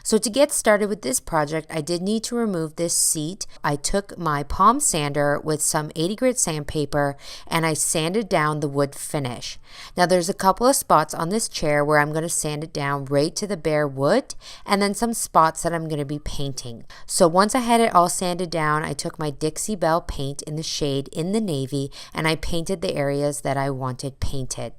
So to get started with this project, I did need to remove this seat. I took my palm sander with some 80 grit sandpaper and I sanded down the wood finish. Now there's a couple of spots on this chair where I'm going to sand it down right to the bare wood, and then some spots that I'm going to be painting. So once I had it all sanded down, I took my Dixie Belle paint in the shade in the navy and I painted the areas that I wanted painted.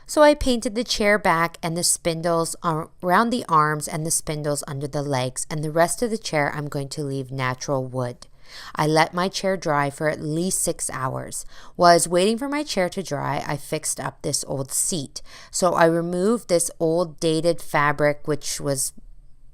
So I painted the chair back and the spindles around the arms and the spindles under the legs, and the rest of the chair I'm going to leave natural wood. I let my chair dry for at least 6 hours. While I was waiting for my chair to dry, I fixed up this old seat. So I removed this old dated fabric, which was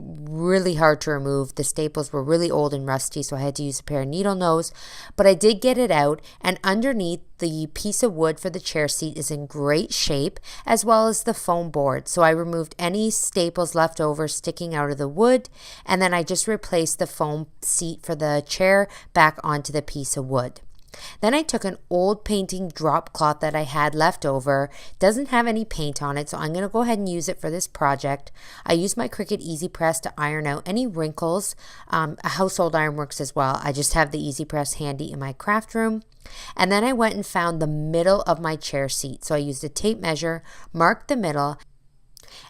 really hard to remove. The staples were really old and rusty, so I had to use a pair of needle nose, but I did get it out, and underneath the piece of wood for the chair seat is in great shape, as well as the foam board. So I removed any staples left over sticking out of the wood, and then I just replaced the foam seat for the chair back onto the piece of wood. Then I took an old painting drop cloth that I had left over. Doesn't have any paint on it, so I'm going to go ahead and use it for this project. I used my Cricut Easy Press to iron out any wrinkles. A household iron works as well. I just have the Easy Press handy in my craft room. And then I went and found the middle of my chair seat. So I used a tape measure, marked the middle.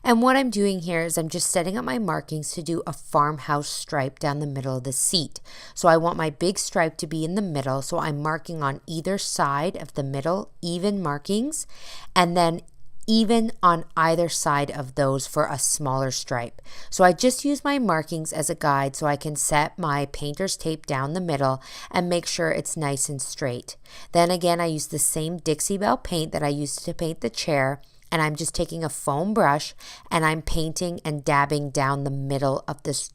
And what I'm doing here is I'm just setting up my markings to do a farmhouse stripe down the middle of the seat. So I want my big stripe to be in the middle, so I'm marking on either side of the middle, even markings, and then even on either side of those for a smaller stripe. So I just use my markings as a guide so I can set my painter's tape down the middle and make sure it's nice and straight. Then again, I use the same Dixie Belle paint that I used to paint the chair, and I'm just taking a foam brush and I'm painting and dabbing down the middle of this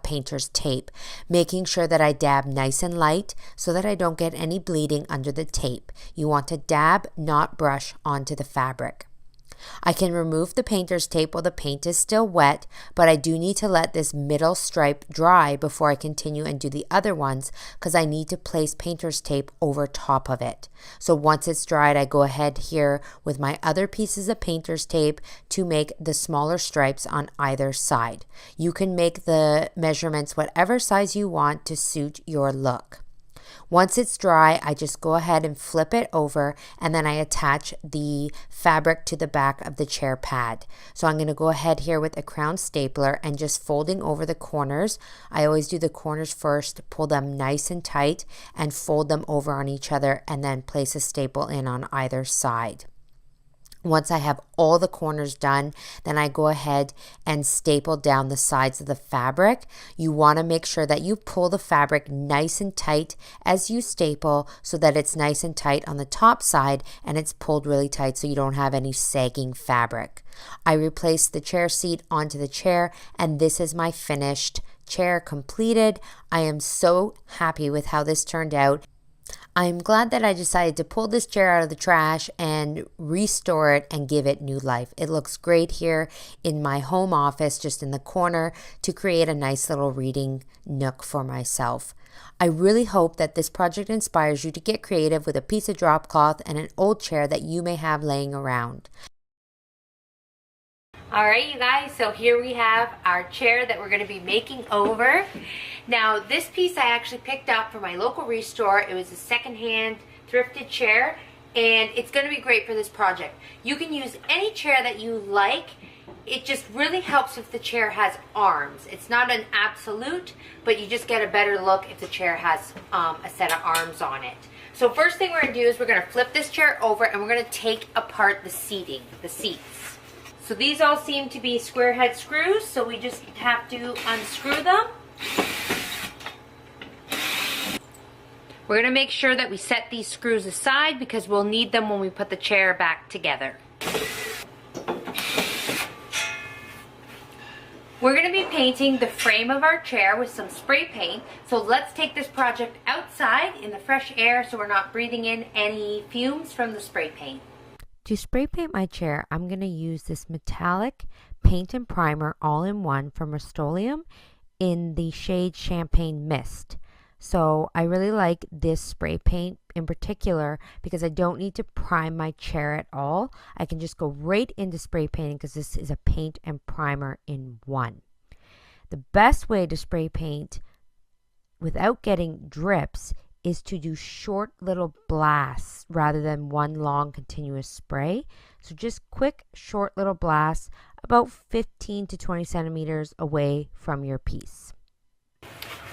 painter's tape, making sure that I dab nice and light so that I don't get any bleeding under the tape. You want to dab, not brush onto the fabric. I can remove the painter's tape while the paint is still wet, but I do need to let this middle stripe dry before I continue and do the other ones, because I need to place painter's tape over top of it. So once it's dried, I go ahead here with my other pieces of painter's tape to make the smaller stripes on either side. You can make the measurements whatever size you want to suit your look. Once it's dry, I just go ahead and flip it over, and then I attach the fabric to the back of the chair pad. So I'm going to go ahead here with a crown stapler and just folding over the corners. I always do the corners first, pull them nice and tight, and fold them over on each other, and then place a staple in on either side. Once I have all the corners done, then I go ahead and staple down the sides of the fabric. You want to make sure that you pull the fabric nice and tight as you staple so that it's nice and tight on the top side and it's pulled really tight so you don't have any sagging fabric. I replace the chair seat onto the chair, and this is my finished chair completed. I am so happy with how this turned out. I'm glad that I decided to pull this chair out of the trash and restore it and give it new life. It looks great here in my home office, just in the corner, to create a nice little reading nook for myself. I really hope that this project inspires you to get creative with a piece of drop cloth and an old chair that you may have laying around. Alright you guys, so here we have our chair that we're going to be making over. Now this piece I actually picked up from my local restore. It was a secondhand thrifted chair, and it's going to be great for this project. You can use any chair that you like. It just really helps if the chair has arms. It's not an absolute, but you just get a better look if the chair has a set of arms on it. So first thing we're going to do is we're going to flip this chair over and we're going to take apart the seats. So these all seem to be square head screws, so we just have to unscrew them. We're going to make sure that we set these screws aside because we'll need them when we put the chair back together. We're going to be painting the frame of our chair with some spray paint, so let's take this project outside in the fresh air so we're not breathing in any fumes from the spray paint. To spray paint my chair, I'm going to use this metallic paint and primer all-in-one from Rust-Oleum in the shade Champagne Mist. So I really like this spray paint in particular because I don't need to prime my chair at all. I can just go right into spray painting because this is a paint and primer in one. The best way to spray paint without getting drips is to do short little blasts rather than one long continuous spray. So just quick short little blasts about 15 to 20 centimeters away from your piece.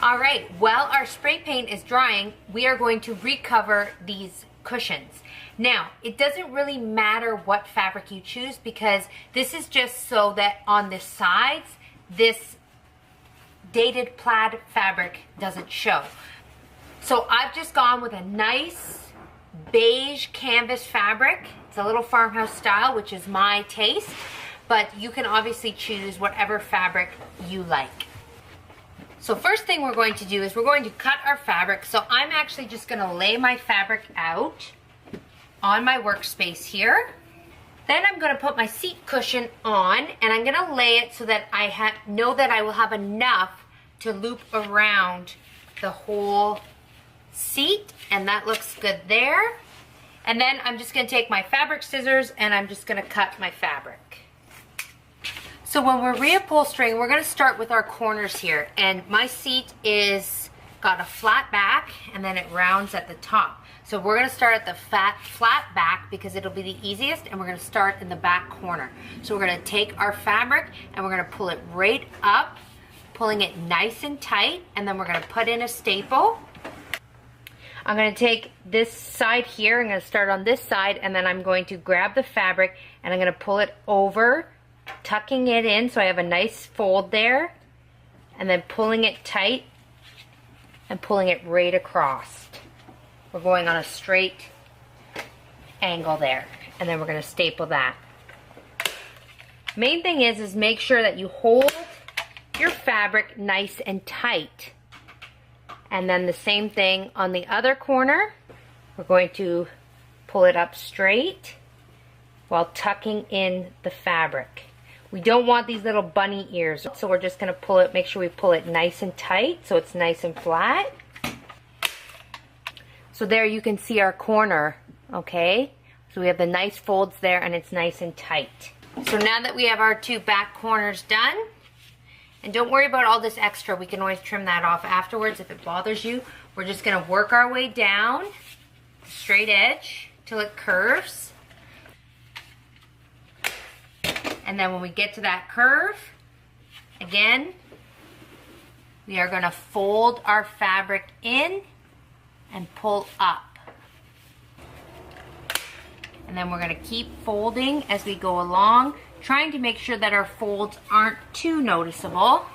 All right, while our spray paint is drying, we are going to recover these cushions. Now, it doesn't really matter what fabric you choose because this is just so that on the sides, this dated plaid fabric doesn't show. So I've just gone with a nice beige canvas fabric. It's a little farmhouse style, which is my taste, but you can obviously choose whatever fabric you like. So first thing we're going to do is we're going to cut our fabric. So I'm actually just going to lay my fabric out on my workspace here. Then I'm going to put my seat cushion on and I'm going to lay it so that I know that I will have enough to loop around the whole seat, and that looks good there. And then I'm just going to take my fabric scissors and I'm just going to cut my fabric. So when we're reupholstering, we're going to start with our corners here, and my seat is got a flat back and then it rounds at the top. So we're going to start at the flat back because it'll be the easiest, and we're going to start in the back corner. So we're going to take our fabric and we're going to pull it right up, pulling it nice and tight, and then we're going to put in a staple. I'm going to take this side here, I'm going to start on this side, and then I'm going to grab the fabric and I'm going to pull it over, tucking it in so I have a nice fold there, and then pulling it tight and pulling it right across. We're going on a straight angle there, and then we're going to staple that. Main thing is make sure that you hold your fabric nice and tight. And then the same thing on the other corner. We're going to pull it up straight while tucking in the fabric. We don't want these little bunny ears, so we're just going to pull it, make sure we pull it nice and tight so it's nice and flat. So there you can see our corner, okay? So we have the nice folds there and it's nice and tight. So now that we have our two back corners done, and don't worry about all this extra, we can always trim that off afterwards if it bothers you. We're just going to work our way down the straight edge till it curves. And then when we get to that curve, again, we are going to fold our fabric in and pull up. And then we're going to keep folding as we go along, trying to make sure that our folds aren't too noticeable.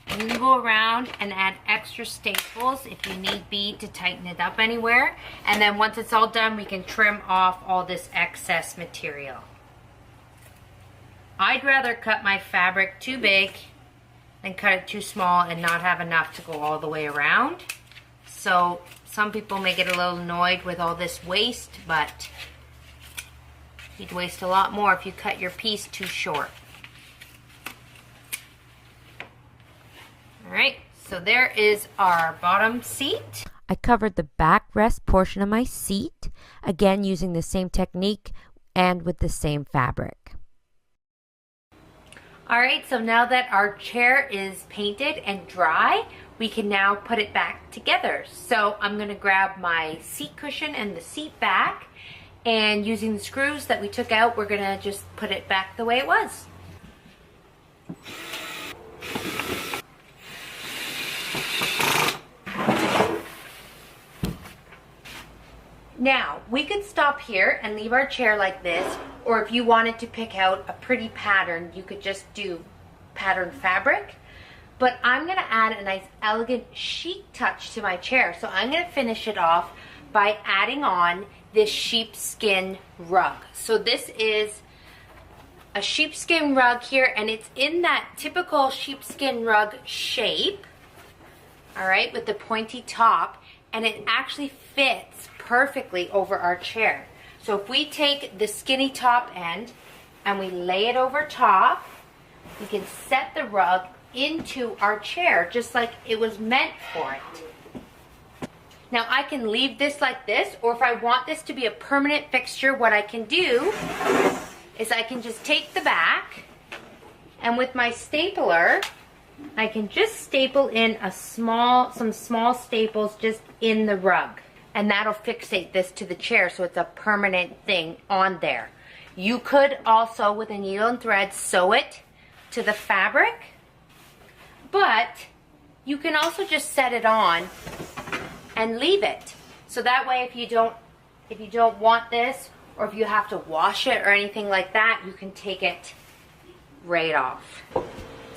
You can go around and add extra staples if you need be to tighten it up anywhere. And then once it's all done, we can trim off all this excess material. I'd rather cut my fabric too big than cut it too small and not have enough to go all the way around. So some people may get a little annoyed with all this waste, but you'd waste a lot more if you cut your piece too short. All right, so there is our bottom seat. I covered the backrest portion of my seat, again using the same technique and with the same fabric. All right, so now that our chair is painted and dry, we can now put it back together. So I'm gonna grab my seat cushion and the seat back, and using the screws that we took out, we're gonna just put it back the way it was. Now, we could stop here and leave our chair like this, or if you wanted to pick out a pretty pattern, you could just do pattern fabric. But I'm gonna add a nice elegant chic touch to my chair. So I'm gonna finish it off by adding on this sheepskin rug. So this is a sheepskin rug here, and it's in that typical sheepskin rug shape, all right, with the pointy top, and it actually fits perfectly over our chair. So if we take the skinny top end and we lay it over top, we can set the rug into our chair just like it was meant for it. Now I can leave this like this, or if I want this to be a permanent fixture, what I can do is I can just take the back And with my stapler, I can just staple in some small staples just in the rug. And that'll fixate this to the chair so it's a permanent thing on there. You could also, with a needle and thread, sew it to the fabric, but you can also just set it on and leave it. So that way if you don't want this, or if you have to wash it or anything like that, you can take it right off.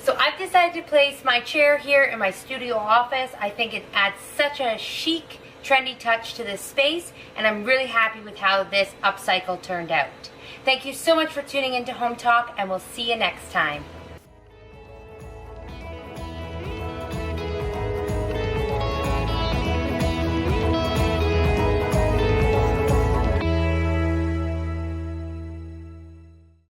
So I've decided to place my chair here in my studio office. I think it adds such a chic, trendy touch to this space, and I'm really happy with how this upcycle turned out. Thank you so much for tuning into Home Talk, and we'll see you next time.